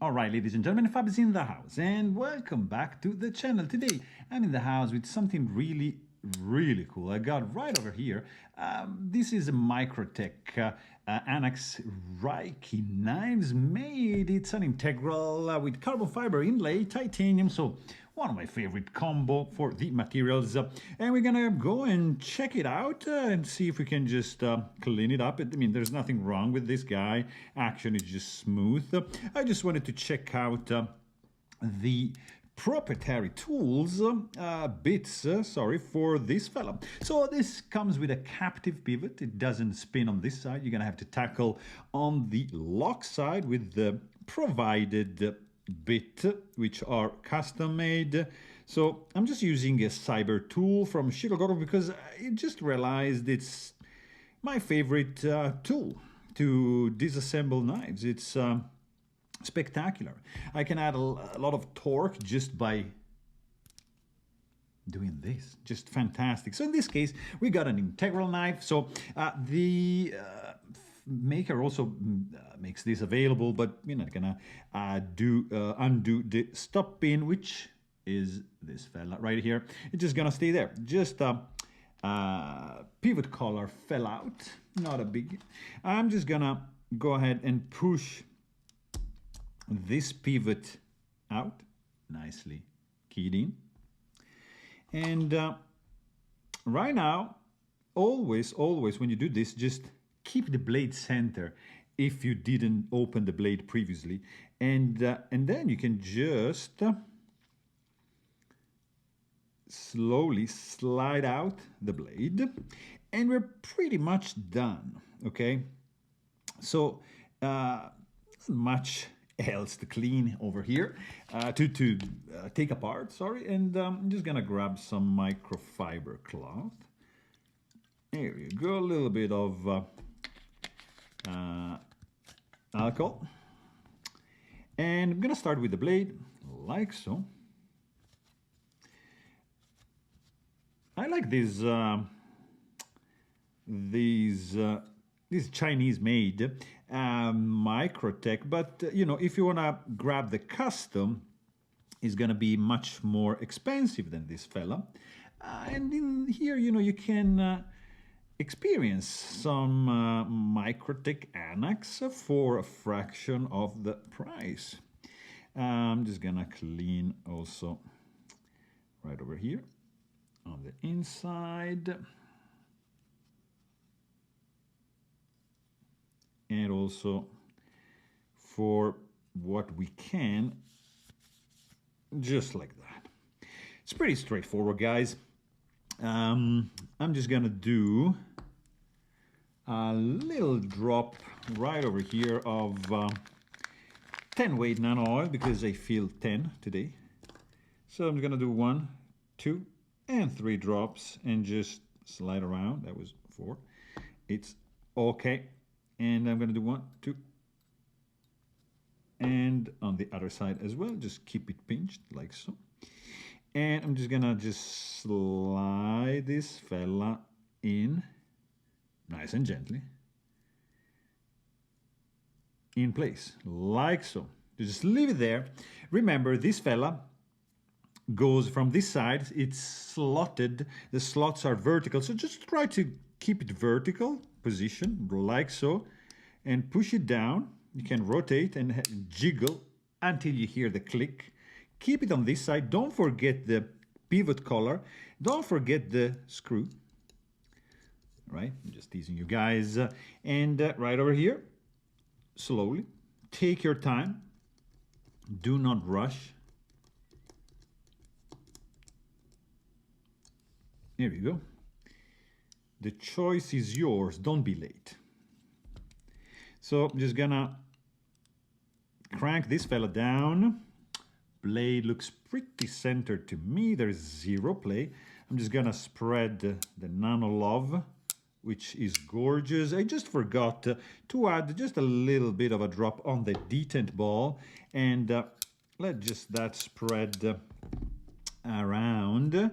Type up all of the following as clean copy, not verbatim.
Alright, ladies and gentlemen, Fab is in the house, and welcome back to the channel. Today, I'm in the house with something really cool. I got right over here. This is a Microtech Anax Rike Knives made. It's an integral with carbon fiber inlay, titanium, so one of my favorite combo for the materials. And we're gonna go and check it out and see if we can just clean it up. I mean, there's nothing wrong with this guy. Action is just smooth. I just wanted to check out the proprietary tools bits for this fella. So this comes with a captive pivot. It doesn't spin on this side. You're gonna have to tackle on the lock side with the provided bit, which are custom made. So I'm just using a cyber tool from Chicago because I just realized it's my favorite tool to disassemble knives. It's spectacular. I can add a lot of torque just by doing this. Just fantastic. So in this case, we got an integral knife. So the maker also makes this available, but we're not gonna undo the stop pin, which is this fella right here. It's just gonna stay there. Just pivot collar fell out. Not a big. I'm just gonna go ahead and push this pivot out, nicely keyed in. And right now, always when you do this, just keep the blade center if you didn't open the blade previously. And then you can just slowly slide out the blade. And we're pretty much done, okay? So not much else to clean over here, to take apart, sorry. And I'm just gonna grab some microfiber cloth. There you go, a little bit of alcohol. And I'm gonna start with the blade, like so. I like these Chinese-made Microtech, but you know, if you wanna grab the custom, it's gonna be much more expensive than this fella. And in here, you know, you can experience some Microtech Anax for a fraction of the price. I'm just gonna clean also right over here on the inside. And also for what we can, just like that. It's pretty straightforward, guys. I'm just gonna do a little drop right over here of 10 weight nano oil because I feel 10 today. So I'm gonna do 1, 2, and 3 drops and just slide around. That was 4. It's okay. And I'm gonna do 1, 2, and on the other side as well. Just keep it pinched like so. And I'm just gonna slide this fella in, nice and gently, in place, like so. You just leave it there. Remember, this fella goes from this side, it's slotted, the slots are vertical, so just try to keep it vertical position, like so, and push it down. You can rotate and jiggle until you hear the click. Keep it on this side. Don't forget the pivot collar. Don't forget the screw. Right? I'm just teasing you guys. And right over here, slowly. Take your time. Do not rush. There we go. The choice is yours. Don't be late. So I'm just gonna crank this fella down. Blade looks pretty centered to me. There's 0 play. I'm just gonna spread the Nano Love, which is gorgeous. I just forgot to add just a little bit of a drop on the detent ball, and let just that spread around.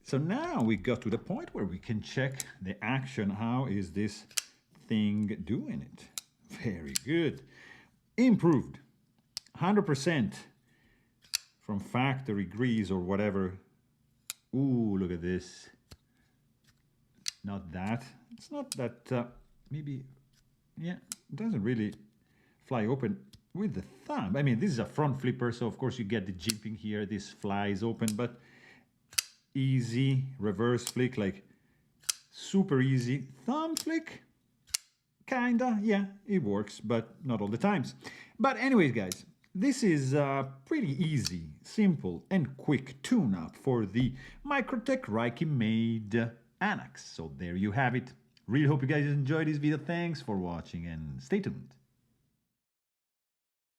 So now we got to the point where we can check the action. How is this thing doing it? Very good. Improved. 100% from factory grease or whatever. Ooh, look at this. Not that. It's not that, maybe, yeah, it doesn't really fly open with the thumb. I mean, this is a front flipper, so of course you get the jimping here. This flies open, but easy. Reverse flick, like super easy. Thumb flick, kinda, yeah, it works, but not all the times. But anyways, guys, this is a pretty easy, simple, and quick tune-up for the Microtech Rike made Anax. So there you have it. Really hope you guys enjoyed this video. Thanks for watching and stay tuned.